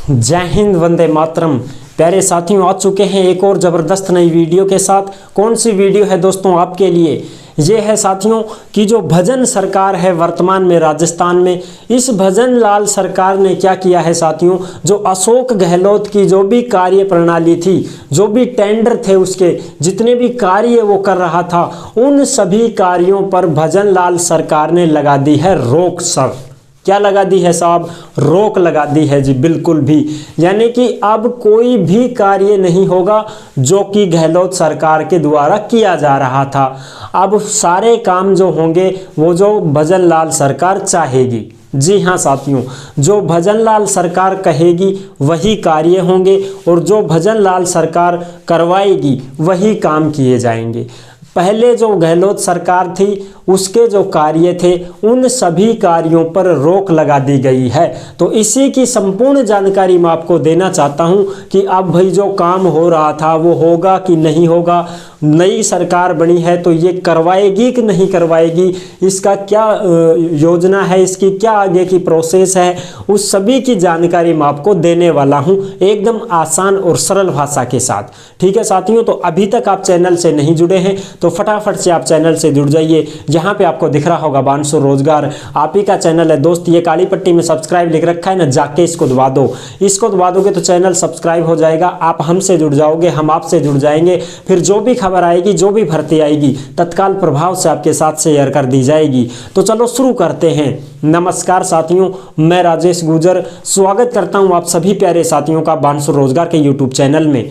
जय हिंद, वंदे मातरम। प्यारे साथियों, आ चुके हैं एक और ज़बरदस्त नई वीडियो के साथ। कौन सी वीडियो है दोस्तों आपके लिए? ये है साथियों कि जो भजन सरकार है वर्तमान में राजस्थान में, इस भजन लाल सरकार ने क्या किया है साथियों, जो अशोक गहलोत की जो भी कार्य प्रणाली थी, जो भी टेंडर थे, उसके जितने भी कार्य वो कर रहा था, उन सभी कार्यों पर भजन लाल सरकार ने लगा दी है रोक। सर क्या लगा दी है साहब? रोक लगा दी है जी, बिल्कुल भी। यानी कि अब कोई भी कार्य नहीं होगा जो कि गहलोत सरकार के द्वारा किया जा रहा था। अब सारे काम जो होंगे वो जो भजन लाल सरकार चाहेगी। जी हाँ साथियों, जो भजन लाल सरकार कहेगी वही कार्य होंगे और जो भजन लाल सरकार करवाएगी वही काम किए जाएंगे। पहले जो गहलोत सरकार थी उसके जो कार्य थे उन सभी कार्यों पर रोक लगा दी गई है। तो इसी की संपूर्ण जानकारी मैं आपको देना चाहता हूं कि अब भाई जो काम हो रहा था वो होगा कि नहीं होगा। नई सरकार बनी है तो ये करवाएगी कि नहीं करवाएगी, इसका क्या योजना है, इसकी क्या आगे की प्रोसेस है, उस सभी की जानकारी मैं आपको देने वाला हूं एकदम आसान और सरल भाषा के साथ। ठीक है साथियों, तो अभी तक आप चैनल से नहीं जुड़े हैं तो फटाफट से आप चैनल से जुड़ जाइए। यहाँ पे आपको दिख रहा होगा बानसुर रोजगार, आप ही का चैनल है दोस्त। ये काली पट्टी में सब्सक्राइब लिख रखा है ना, जाके इसको दबा दो। इसको दबा दोगे तो चैनल सब्सक्राइब हो जाएगा, आप हमसे जुड़ जाओगे, हम आपसे जुड़ जाएंगे। फिर जो भी खबर आएगी, जो भी भर्ती आएगी, तत्काल प्रभाव से आपके साथ शेयर कर दी जाएगी। तो चलो शुरू करते हैं। नमस्कार साथियों, मैं राजेश गुजर स्वागत करता हूं आप सभी प्यारे साथियों का बानसुर रोजगार के यूट्यूब चैनल में।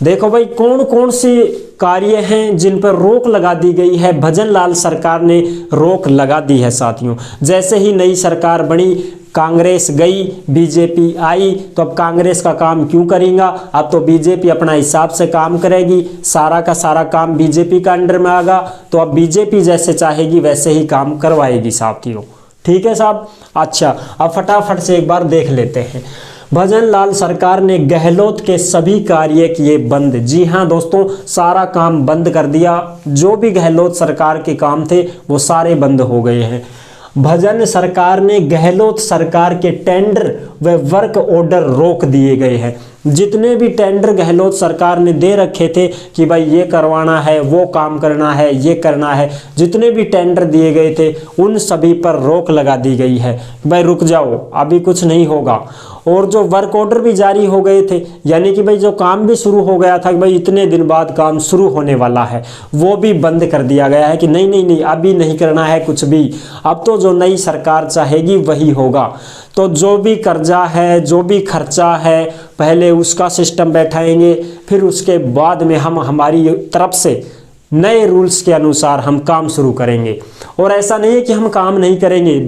देखो भाई, कौन कौन सी कार्य हैं जिन पर रोक लगा दी गई है। भजन लाल सरकार ने रोक लगा दी है साथियों। जैसे ही नई सरकार बनी, कांग्रेस गई, बीजेपी आई, तो अब कांग्रेस का काम क्यों करेगा? अब तो बीजेपी अपना हिसाब से काम करेगी। सारा का सारा काम बीजेपी का अंडर में आएगा, तो अब बीजेपी जैसे चाहेगी वैसे ही काम करवाएगी साथियों। ठीक है साहब। अच्छा, अब फटाफट से एक बार देख लेते हैं। भजन लाल सरकार ने गहलोत के सभी कार्य किए बंद। जी हाँ दोस्तों, सारा काम बंद कर दिया। जो भी गहलोत सरकार के काम थे वो सारे बंद हो गए हैं। भजन सरकार ने गहलोत सरकार के टेंडर व वर्क ऑर्डर रोक दिए गए हैं। जितने भी टेंडर गहलोत सरकार ने दे रखे थे कि भाई ये करवाना है, वो काम करना है, ये करना है, जितने भी टेंडर दिए गए थे उन सभी पर रोक लगा दी गई है। भाई रुक जाओ, अभी कुछ नहीं होगा। और जो वर्क ऑर्डर भी जारी हो गए थे, यानी कि भाई जो काम भी शुरू हो गया था कि भाई इतने दिन बाद काम शुरू होने वाला है, वो भी बंद कर दिया गया है कि नहीं नहीं नहीं, अभी नहीं करना है कुछ भी। अब तो जो नई सरकार चाहेगी वही होगा। तो जो भी कर्जा है, जो भी खर्चा है, पहले उसका सिस्टम बैठाएंगे, फिर उसके बाद में हम हमारी तरफ से नए रूल्स के अनुसार हम काम शुरू करेंगे। और ऐसा नहीं है कि हम काम नहीं करेंगे,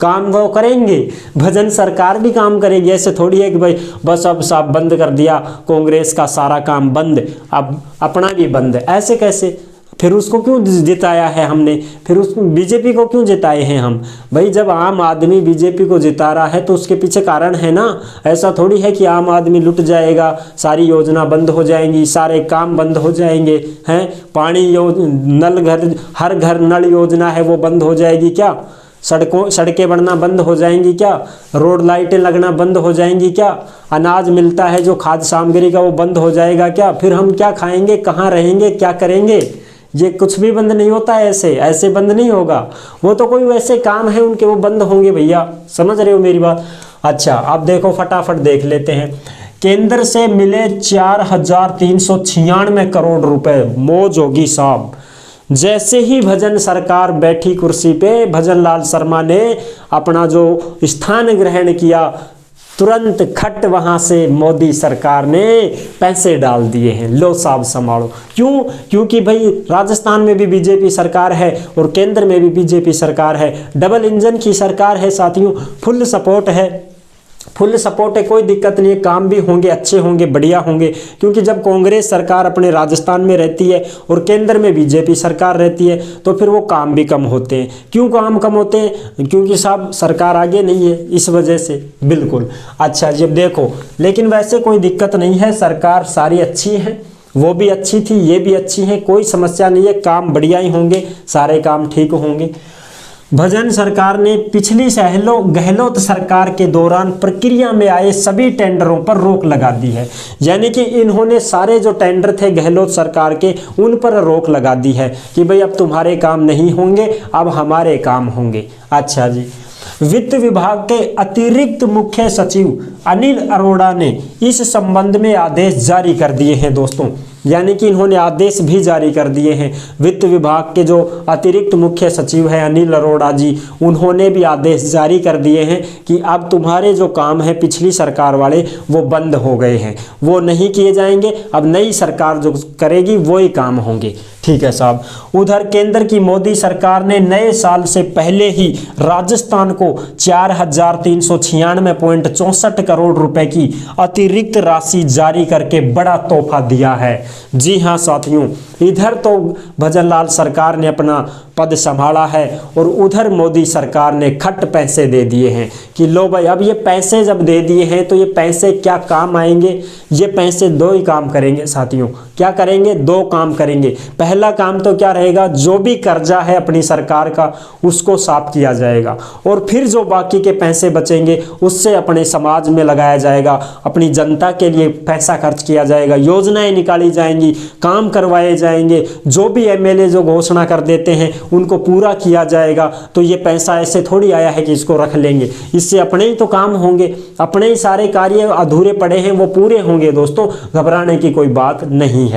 काम वो करेंगे, भजन सरकार भी काम करेगी। ऐसे थोड़ी है कि भाई बस अब सब बंद कर दिया, कांग्रेस का सारा काम बंद, अब अपना भी बंद। ऐसे कैसे? फिर उसको क्यों जिताया है हमने? फिर उस बीजेपी को क्यों जिताए हैं हम? भाई जब आम आदमी बीजेपी को जिता रहा है तो उसके पीछे कारण है ना। ऐसा थोड़ी है कि आम आदमी लुट जाएगा, सारी योजना बंद हो जाएंगी, सारे काम बंद हो जाएंगे हैं। पानी नल घर, हर घर नल योजना है वो बंद हो जाएगी क्या? सड़कें बनना बंद हो जाएंगी क्या? रोड लाइटें लगना बंद हो जाएंगी क्या? अनाज मिलता है जो खाद्य सामग्री का वो बंद हो जाएगा क्या? फिर हम क्या खाएंगे, कहाँ रहेंगे, क्या करेंगे? ये कुछ भी बंद नहीं होता है, ऐसे बंद नहीं होगा। वो तो कोई वैसे काम है उनके, वो बंद होंगे भैया। समझ रहे हो मेरी बात? अच्छा, अब देखो फटाफट देख लेते हैं। केंद्र से मिले 4,396 करोड़ रुपए, मौज होगी साहब। जैसे ही भजन सरकार बैठी कुर्सी पे, भजन लाल शर्मा ने अपना जो स्थान ग्रहण किया, तुरंत खट वहां से मोदी सरकार ने पैसे डाल दिए हैं। लो साहब संभालो। क्यों? क्योंकि भाई राजस्थान में भी बीजेपी सरकार है और केंद्र में भी बीजेपी सरकार है। डबल इंजन की सरकार है साथियों, फुल सपोर्ट है, फुल सपोर्ट है, कोई दिक्कत नहीं है। काम भी होंगे, अच्छे होंगे, बढ़िया होंगे। क्योंकि जब कांग्रेस सरकार अपने राजस्थान में रहती है और केंद्र में बीजेपी सरकार रहती है तो फिर वो काम भी कम होते हैं। क्यों काम कम होते हैं? क्योंकि साहब सरकार आगे नहीं है, इस वजह से। बिल्कुल। अच्छा जब देखो, लेकिन वैसे कोई दिक्कत नहीं है, सरकार सारी अच्छी है, वो भी अच्छी थी, ये भी अच्छी है, कोई समस्या नहीं है। काम बढ़िया ही होंगे, सारे काम ठीक होंगे। भजन सरकार ने पिछली गहलोत सरकार के दौरान प्रक्रिया में आए सभी टेंडरों पर रोक लगा दी है। यानी कि इन्होंने सारे जो टेंडर थे गहलोत सरकार के उन पर रोक लगा दी है कि भाई अब तुम्हारे काम नहीं होंगे, अब हमारे काम होंगे। अच्छा जी, वित्त विभाग के अतिरिक्त मुख्य सचिव अनिल अरोड़ा ने इस संबंध में आदेश जारी कर दिए हैं दोस्तों। यानी कि इन्होंने आदेश भी जारी कर दिए हैं। वित्त विभाग के जो अतिरिक्त मुख्य सचिव हैं अनिल अरोड़ा जी, उन्होंने भी आदेश जारी कर दिए हैं कि अब तुम्हारे जो काम है पिछली सरकार वाले वो बंद हो गए हैं, वो नहीं किए जाएंगे, अब नई सरकार जो करेगी वो ही काम होंगे। ठीक है साहब। उधर केंद्र की मोदी सरकार ने नए साल से पहले ही राजस्थान को 4,396.64 करोड़ रुपए की अतिरिक्त राशि जारी करके बड़ा तोहफा दिया है। जी हाँ साथियों, इधर तो भजनलाल सरकार ने अपना पद संभाला है और उधर मोदी सरकार ने खट पैसे दे दिए हैं कि लो भाई, अब ये पैसे जब दे दिए हैं तो ये पैसे क्या काम आएंगे? ये पैसे दो ही काम करेंगे साथियों। क्या करेंगे? दो काम करेंगे। पहला काम तो क्या रहेगा, जो भी कर्जा है अपनी सरकार का उसको साफ किया जाएगा और फिर जो बाकी के पैसे बचेंगे उससे अपने समाज में लगाया जाएगा, अपनी जनता के लिए पैसा खर्च किया जाएगा, योजनाएं निकाली जाएंगी, काम करवाए जाएंगे, जो भी एमएलए जो घोषणा कर देते हैं उनको पूरा किया जाएगा। तो ये पैसा ऐसे थोड़ी आया है कि इसको रख लेंगे, इससे अपने ही तो काम होंगे, अपने ही सारे कार्य अधूरे पड़े हैं वो पूरे होंगे दोस्तों, घबराने की कोई बात नहीं है।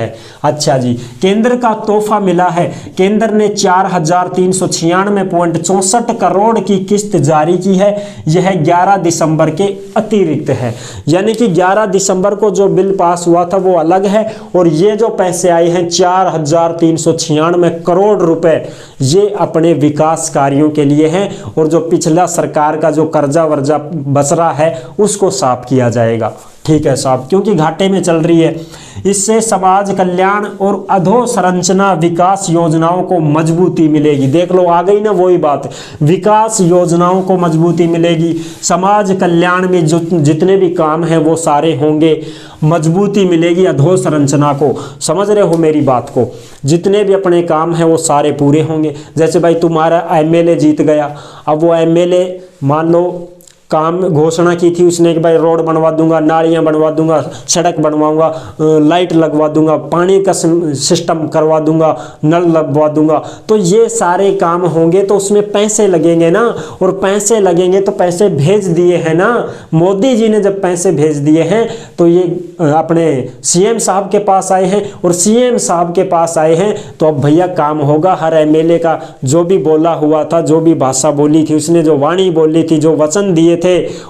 अच्छा जी, केंद्र का तोहफा मिला है। केंद्र ने 4,396.64 करोड़ की किस्त जारी की है। यह 11 दिसंबर के अतिरिक्त है। यानी कि 11 दिसंबर को जो बिल पास हुआ था वो अलग है और ये जो पैसे आए हैं 4,396 करोड़ रुपए, ये अपने विकास कार्यों के लिए हैं और जो पिछला सरकार का जो कर्जा वर्जा बच रहा है उसको साफ किया जाएगा। ठीक है साहब, क्योंकि घाटे में चल रही है। इससे समाज कल्याण और अधोसंरचना विकास योजनाओं को मजबूती मिलेगी। देख लो, आ गई ना वही बात, विकास योजनाओं को मजबूती मिलेगी, समाज कल्याण में जो जितने भी काम हैं वो सारे होंगे, मजबूती मिलेगी अधोसंरचना को। समझ रहे हो मेरी बात को? जितने भी अपने काम हैं वो सारे पूरे होंगे। जैसे भाई तुम्हारा एमएलए जीत गया, अब वो एमएलए मान लो काम घोषणा की थी उसने कि भाई रोड बनवा दूंगा, नालियां बनवा दूंगा, सड़क बनवाऊंगा, लाइट लगवा दूंगा, पानी का सिस्टम करवा दूंगा, नल लगवा दूंगा। तो ये सारे काम होंगे तो उसमें पैसे लगेंगे ना, और पैसे लगेंगे तो पैसे भेज दिए हैं ना मोदी जी ने। जब पैसे भेज दिए हैं तो ये अपने सीएम साहब के पास आए हैं और सीएम साहब के पास आए हैं तो अब भैया काम होगा। हर एमएलए का जो भी बोला हुआ था, जो भी भाषा बोली थी उसने, जो वाणी बोली थी, जो वचन दिए थे,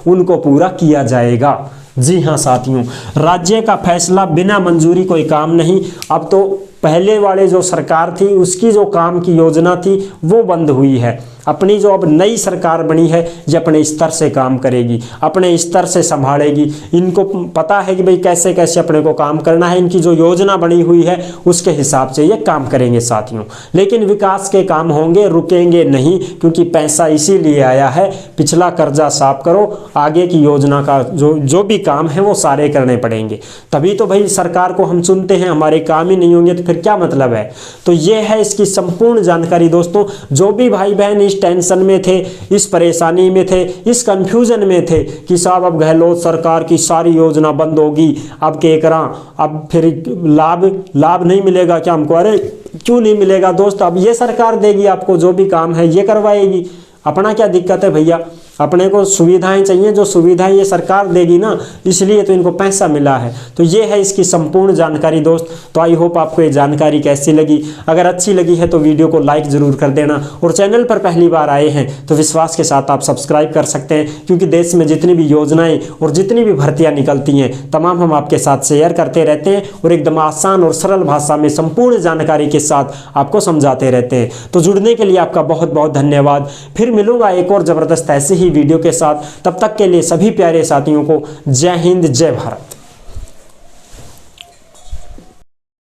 उनको पूरा किया जाएगा। जी हां साथियों, राज्य का फैसला बिना मंजूरी कोई काम नहीं। अब तो पहले वाले जो सरकार थी उसकी जो काम की योजना थी वो बंद हुई है। अपनी जो अब नई सरकार बनी है ये अपने स्तर से काम करेगी, अपने स्तर से संभालेगी। इनको पता है कि भाई कैसे कैसे अपने को काम करना है, इनकी जो योजना बनी हुई है उसके हिसाब से ये काम करेंगे साथियों। लेकिन विकास के काम होंगे, रुकेंगे नहीं, क्योंकि पैसा इसीलिए आया है। पिछला कर्जा साफ करो, आगे की योजना का जो भी काम है वो सारे करने पड़ेंगे। तभी तो भाई सरकार को हम चुनते हैं, हमारे काम ही नहीं होंगे तो फिर क्या मतलब है। तो ये है इसकी संपूर्ण जानकारी दोस्तों। जो भी भाई बहन इस टेंशन में थे, इस परेशानी में थे, इस कंफ्यूजन में थे कि साहब अब गहलोत सरकार की सारी योजना बंद होगी, अब के करा, अब फिर लाभ नहीं मिलेगा क्या हमको? अरे क्यों नहीं मिलेगा दोस्त, अब ये सरकार देगी आपको, जो भी काम है ये करवाएगी। अपना क्या दिक्कत है भैया, अपने को सुविधाएं चाहिए, जो सुविधाएं ये सरकार देगी ना, इसलिए तो इनको पैसा मिला है। तो ये है इसकी संपूर्ण जानकारी दोस्त। तो आई होप आपको ये जानकारी कैसी लगी। अगर अच्छी लगी है तो वीडियो को लाइक ज़रूर कर देना, और चैनल पर पहली बार आए हैं तो विश्वास के साथ आप सब्सक्राइब कर सकते हैं, क्योंकि देश में जितनी भी योजनाएं और जितनी भी भर्तियाँ निकलती हैं तमाम हम आपके साथ शेयर करते रहते हैं और एकदम आसान और सरल भाषा में संपूर्ण जानकारी के साथ आपको समझाते रहते हैं। तो जुड़ने के लिए आपका बहुत बहुत धन्यवाद। फिर मिलूंगा एक और ज़बरदस्त ऐसे ही वीडियो के साथ। तब तक के लिए सभी प्यारे साथियों को जय हिंद, जय भारत।